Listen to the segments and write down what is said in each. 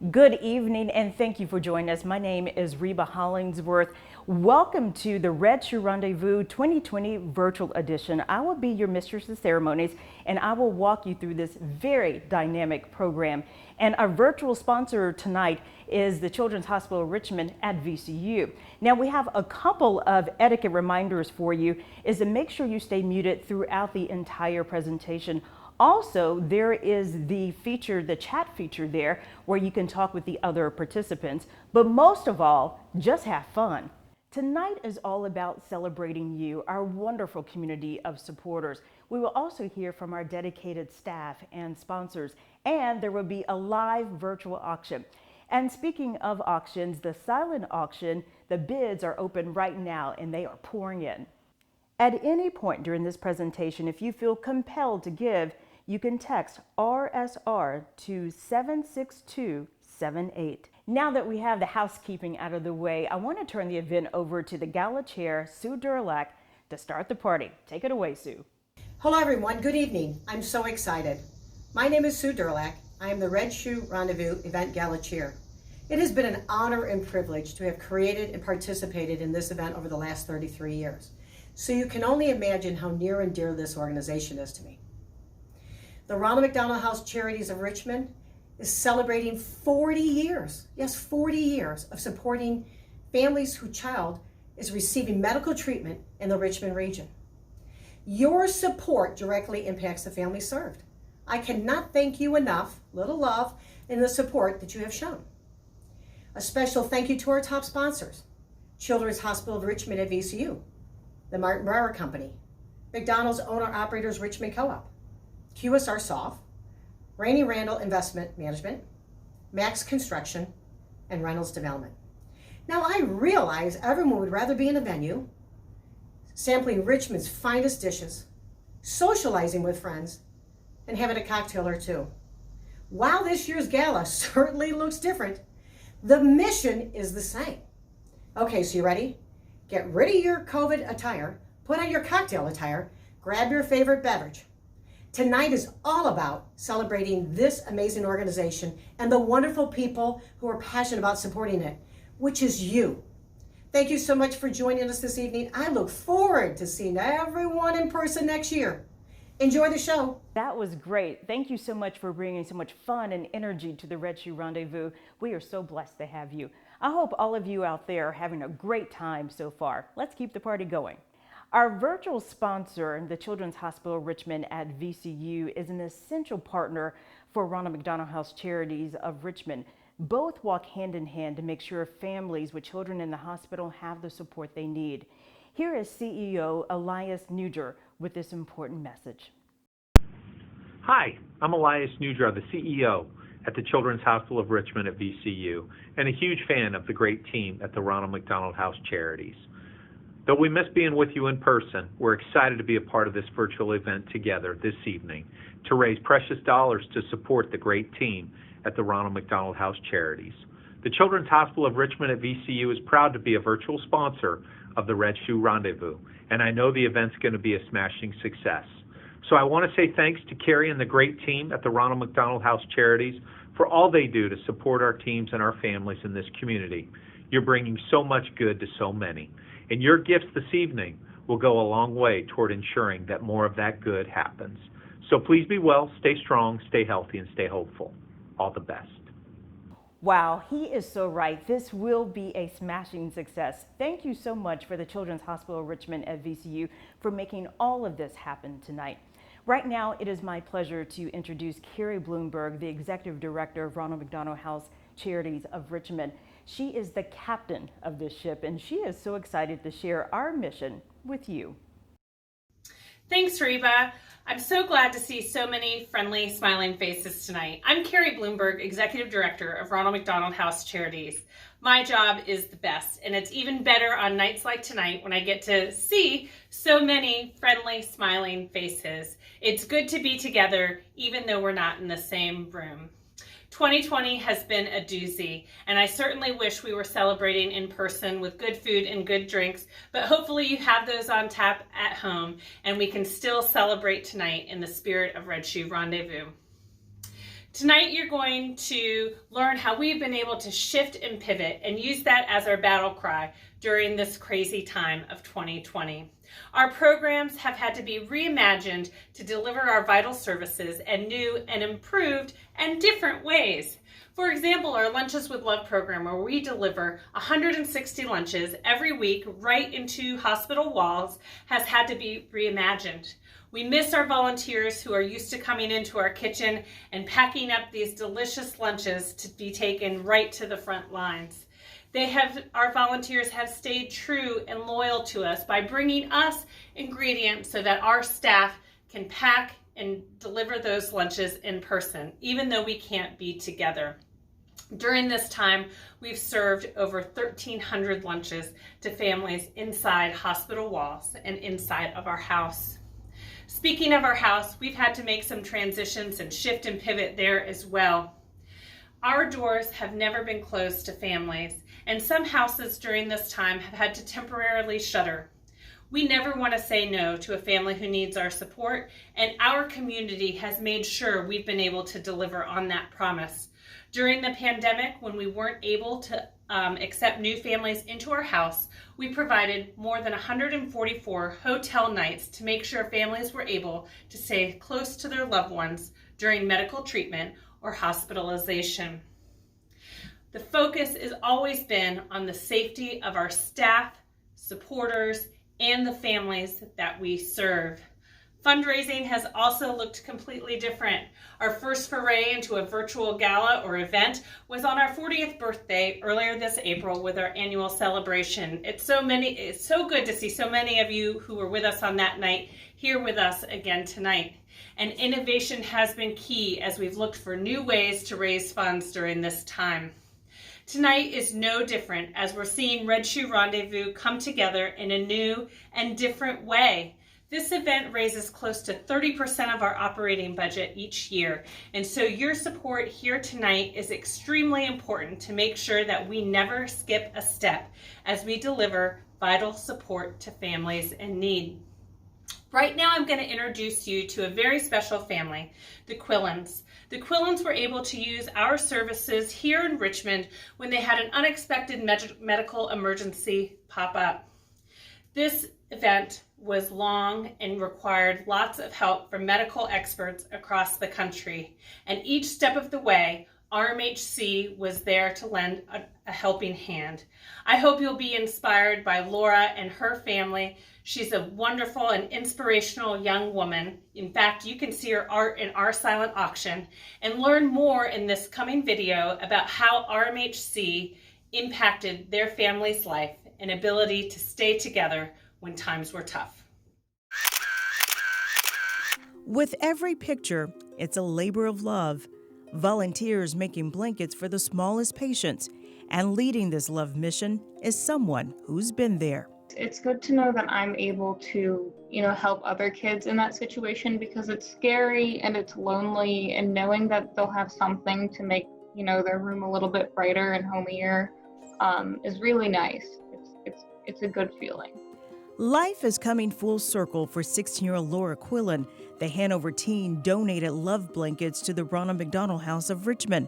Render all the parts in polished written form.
Good evening and thank you for joining us. My name is Reba Hollingsworth. Welcome to the Red Shoe Rendezvous 2020 Virtual Edition. I will be your mistress of ceremonies and I will walk you through this very dynamic program. And our virtual sponsor tonight is the Children's Hospital of Richmond at VCU. Now we have a couple of etiquette reminders for you is to make sure you stay muted throughout the entire presentation. Also, there is the chat feature there where you can talk with the other participants. But most of all, just have fun. Tonight is all about celebrating you, our wonderful community of supporters. We will also hear from our dedicated staff and sponsors, and there will be a live virtual auction. And speaking of auctions, the silent auction, the bids are open right now and they are pouring in. At any point during this presentation, if you feel compelled to give, you can text RSR to 76278. Now that we have the housekeeping out of the way, I want to turn the event over to the gala chair, Sue Durlack, to start the party. Take it away, Sue. Hello, everyone. Good evening. I'm so excited. My name is Sue Durlack. I am the Red Shoe Rendezvous Event Gala Chair. It has been an honor and privilege to have created and participated in this event over the last 33 years. So you can only imagine how near and dear this organization is to me. The Ronald McDonald House Charities of Richmond is celebrating 40 years, yes, 40 years of supporting families whose child is receiving medical treatment in the Richmond region. Your support directly impacts the families served. I cannot thank you enough, little love, in the support that you have shown. A special thank you to our top sponsors, Children's Hospital of Richmond at VCU, the Martin Brower Company, McDonald's Owner-Operators Richmond Co-op, QSR Soft, Rainey Randall Investment Management, Max Construction, and Reynolds Development. Now I realize everyone would rather be in a venue, sampling Richmond's finest dishes, socializing with friends, and having a cocktail or two. While this year's gala certainly looks different, the mission is the same. Okay, so you ready? Get rid of your COVID attire, put on your cocktail attire, grab your favorite beverage. Tonight is all about celebrating this amazing organization and the wonderful people who are passionate about supporting it, which is you. Thank you so much for joining us this evening. I look forward to seeing everyone in person next year. Enjoy the show. That was great. Thank you so much for bringing so much fun and energy to the Red Shoe Rendezvous. We are so blessed to have you. I hope all of you out there are having a great time so far. Let's keep the party going. Our virtual sponsor, the Children's Hospital of Richmond at VCU, is an essential partner for Ronald McDonald House Charities of Richmond. Both walk hand in hand to make sure families with children in the hospital have the support they need. Here is CEO Elias Nuger with this important message. Hi, I'm Elias Nuger, the CEO at the Children's Hospital of Richmond at VCU, and a huge fan of the great team at the Ronald McDonald House Charities. Though we miss being with you in person, we're excited to be a part of this virtual event together this evening to raise precious dollars to support the great team at the Ronald McDonald House Charities. The Children's Hospital of Richmond at VCU is proud to be a virtual sponsor of the Red Shoe Rendezvous, and I know the event's going to be a smashing success. So I want to say thanks to Carrie and the great team at the Ronald McDonald House Charities for all they do to support our teams and our families in this community. You're bringing so much good to so many. And your gifts this evening will go a long way toward ensuring that more of that good happens. So please be well, stay strong, stay healthy, and stay hopeful. All the best. Wow, he is so right. This will be a smashing success. Thank you so much for the Children's Hospital of Richmond at VCU for making all of this happen tonight. Right now, it is my pleasure to introduce Carrie Bloomberg, the Executive Director of Ronald McDonald House Charities of Richmond. She is the captain of this ship, and she is so excited to share our mission with you. Thanks, Reba. I'm so glad to see so many friendly, smiling faces tonight. I'm Carrie Bloomberg, Executive Director of Ronald McDonald House Charities. My job is the best, and it's even better on nights like tonight when I get to see so many friendly, smiling faces. It's good to be together, even though we're not in the same room. 2020 has been a doozy, and I certainly wish we were celebrating in person with good food and good drinks, but hopefully you have those on tap at home, and we can still celebrate tonight in the spirit of Red Shoe Rendezvous. Tonight you're going to learn how we've been able to shift and pivot and use that as our battle cry during this crazy time of 2020. Our programs have had to be reimagined to deliver our vital services in new and improved and different ways. For example, our Lunches with Love program, where we deliver 160 lunches every week right into hospital walls, has had to be reimagined. We miss our volunteers who are used to coming into our kitchen and packing up these delicious lunches to be taken right to the front lines. Our volunteers have stayed true and loyal to us by bringing us ingredients so that our staff can pack and deliver those lunches in person, even though we can't be together. During this time, we've served over 1,300 lunches to families inside hospital walls and inside of our house. Speaking of our house, we've had to make some transitions and shift and pivot there as well. Our doors have never been closed to families, and some houses during this time have had to temporarily shutter. We never want to say no to a family who needs our support, and our community has made sure we've been able to deliver on that promise. During the pandemic, when we weren't able to accept new families into our house, we provided more than 144 hotel nights to make sure families were able to stay close to their loved ones during medical treatment or hospitalization. The focus has always been on the safety of our staff, supporters, and the families that we serve. Fundraising has also looked completely different. Our first foray into a virtual gala or event was on our 40th birthday earlier this April with our annual celebration. It's so good to see so many of you who were with us on that night here with us again tonight. And innovation has been key as we've looked for new ways to raise funds during this time. Tonight is no different as we're seeing Red Shoe Rendezvous come together in a new and different way. This event raises close to 30% of our operating budget each year, and so your support here tonight is extremely important to make sure that we never skip a step as we deliver vital support to families in need. Right now, I'm going to introduce you to a very special family, the Quillens. The Quillens were able to use our services here in Richmond when they had an unexpected medical emergency pop up. This event was long and required lots of help from medical experts across the country. And each step of the way, RMHC was there to lend a helping hand. I hope you'll be inspired by Laura and her family. She's a wonderful and inspirational young woman. In fact, you can see her art in our silent auction and learn more in this coming video about how RMHC impacted their family's life and ability to stay together when times were tough. With every picture, it's a labor of love. Volunteers making blankets for the smallest patients, and leading this love mission is someone who's been there. It's good to know that I'm able to, help other kids in that situation, because it's scary and it's lonely, and knowing that they'll have something to make, their room a little bit brighter and homier is really nice. It's a good feeling. Life is coming full circle for 16-year-old Laura Quillen. The Hanover teen donated love blankets to the Ronald McDonald House of Richmond,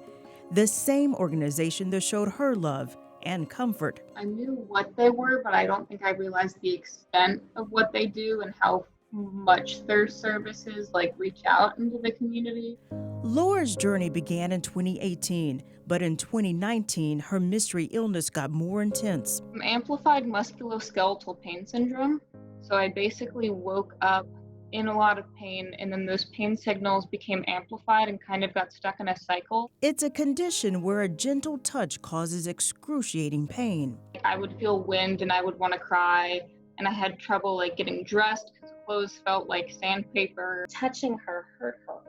the same organization that showed her love and comfort. I knew what they were, but I don't think I realized the extent of what they do and how much their services reach out into the community. Laura's journey began in 2018, but in 2019, her mystery illness got more intense. Amplified musculoskeletal pain syndrome. So I basically woke up in a lot of pain, and then those pain signals became amplified and kind of got stuck in a cycle. It's a condition where a gentle touch causes excruciating pain. I would feel wind and I would want to cry, and I had trouble getting dressed because clothes felt like sandpaper. Touching her hurt her,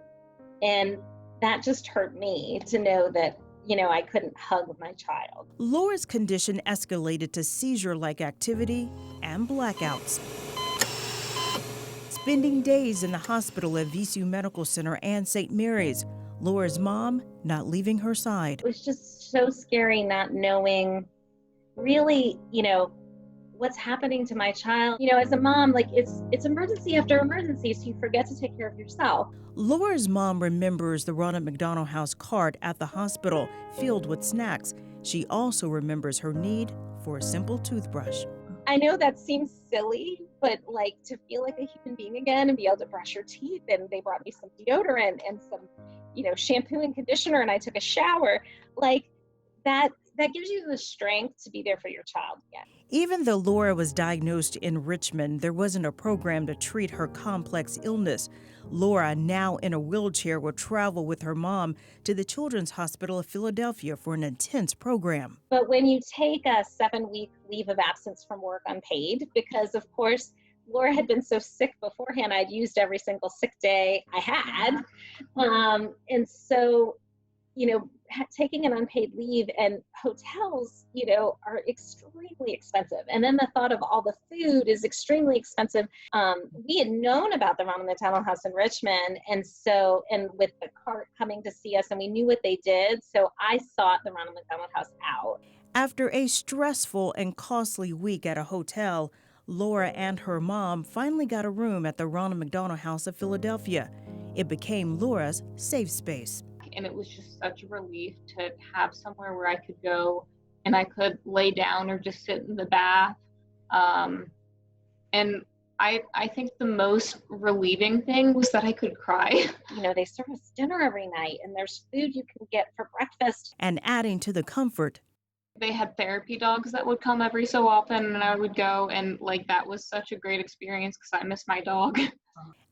and that just hurt me to know that I couldn't hug my child. Laura's condition escalated to seizure-like activity and blackouts. Spending days in the hospital at VCU Medical Center and St. Mary's, Laura's mom not leaving her side. It was just so scary not knowing really, what's happening to my child? As a mom, like it's emergency after emergency, so you forget to take care of yourself. Laura's mom remembers the Ronald McDonald House cart at the hospital filled with snacks. She also remembers her need for a simple toothbrush. I know that seems silly, but like to feel like a human being again and be able to brush your teeth, and they brought me some deodorant and some, shampoo and conditioner, and I took a shower, like that gives you the strength to be there for your child again. Even though Laura was diagnosed in Richmond, there wasn't a program to treat her complex illness. Laura, now in a wheelchair, will travel with her mom to the Children's Hospital of Philadelphia for an intense program. But when you take a 7-week leave of absence from work unpaid, because of course, Laura had been so sick beforehand, I'd used every single sick day I had. And so, taking an unpaid leave, and hotels, are extremely expensive. And then the thought of all the food is extremely expensive. We had known about the Ronald McDonald House in Richmond. And with the cart coming to see us, and we knew what they did. So I sought the Ronald McDonald House out. After a stressful and costly week at a hotel, Laura and her mom finally got a room at the Ronald McDonald House of Philadelphia. It became Laura's safe space. And it was just such a relief to have somewhere where I could go and I could lay down or just sit in the bath. And I think the most relieving thing was that I could cry. They serve us dinner every night, and there's food you can get for breakfast. And adding to the comfort, they had therapy dogs that would come every so often, and I would go, and that was such a great experience because I miss my dog.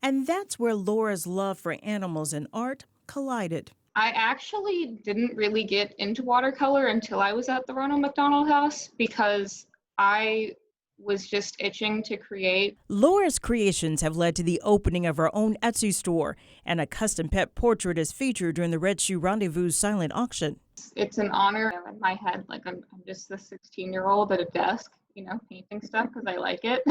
And that's where Laura's love for animals and art collided. I actually didn't really get into watercolor until I was at the Ronald McDonald House because I was just itching to create. Laura's creations have led to the opening of her own Etsy store, and a custom pet portrait is featured during the Red Shoe Rendezvous silent auction. It's an honor in my head. I'm just the 16-year-old at a desk, painting stuff because I like it.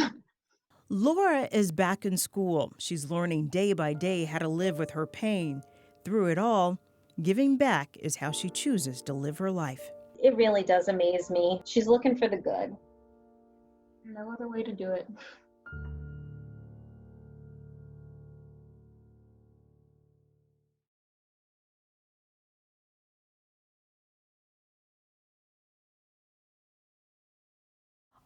Laura is back in school. She's learning day by day how to live with her pain. Through it all, giving back is how she chooses to live her life. It really does amaze me. She's looking for the good. No other way to do it.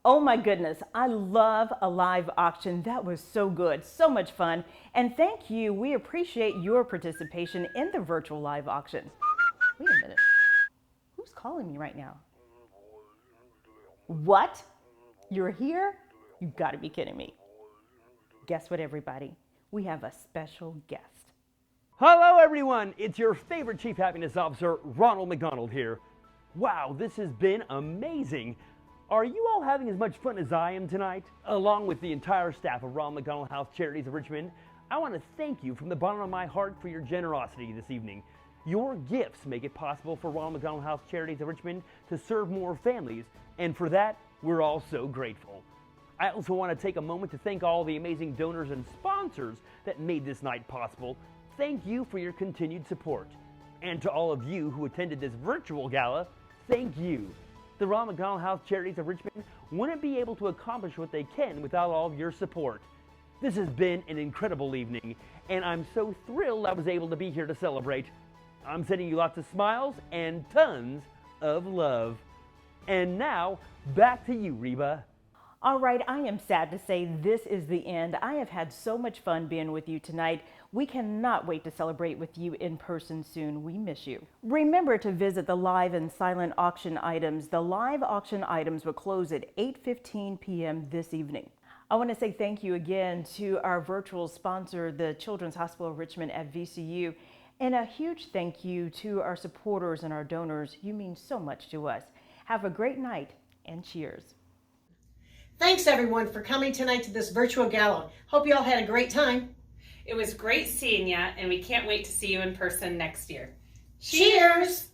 Oh my goodness, I love a live auction. That was so good, so much fun. And thank you, we appreciate your participation in the virtual live auction. Wait a minute, who's calling me right now? What? You're here? You've got to be kidding me. Guess what, everybody? We have a special guest. Hello everyone, it's your favorite Chief Happiness Officer, Ronald McDonald here. Wow, this has been amazing. Are you all having as much fun as I am tonight? Along with the entire staff of Ronald McDonald House Charities of Richmond, I want to thank you from the bottom of my heart for your generosity this evening. Your gifts make it possible for Ronald McDonald House Charities of Richmond to serve more families, and for that, we're all so grateful. I also want to take a moment to thank all the amazing donors and sponsors that made this night possible. Thank you for your continued support. And to all of you who attended this virtual gala, thank you. The Ronald McDonald House Charities of Richmond wouldn't be able to accomplish what they can without all of your support. This has been an incredible evening, and I'm so thrilled I was able to be here to celebrate. I'm sending you lots of smiles and tons of love. And now, back to you, Reba. All right, I am sad to say this is the end. I have had so much fun being with you tonight. We cannot wait to celebrate with you in person soon. We miss you. Remember to visit the live and silent auction items. The live auction items will close at 8:15 p.m. this evening. I want to say thank you again to our virtual sponsor, the Children's Hospital of Richmond at VCU, and a huge thank you to our supporters and our donors. You mean so much to us. Have a great night and cheers. Thanks everyone for coming tonight to this virtual gala. Hope you all had a great time. It was great seeing you, and we can't wait to see you in person next year. Cheers!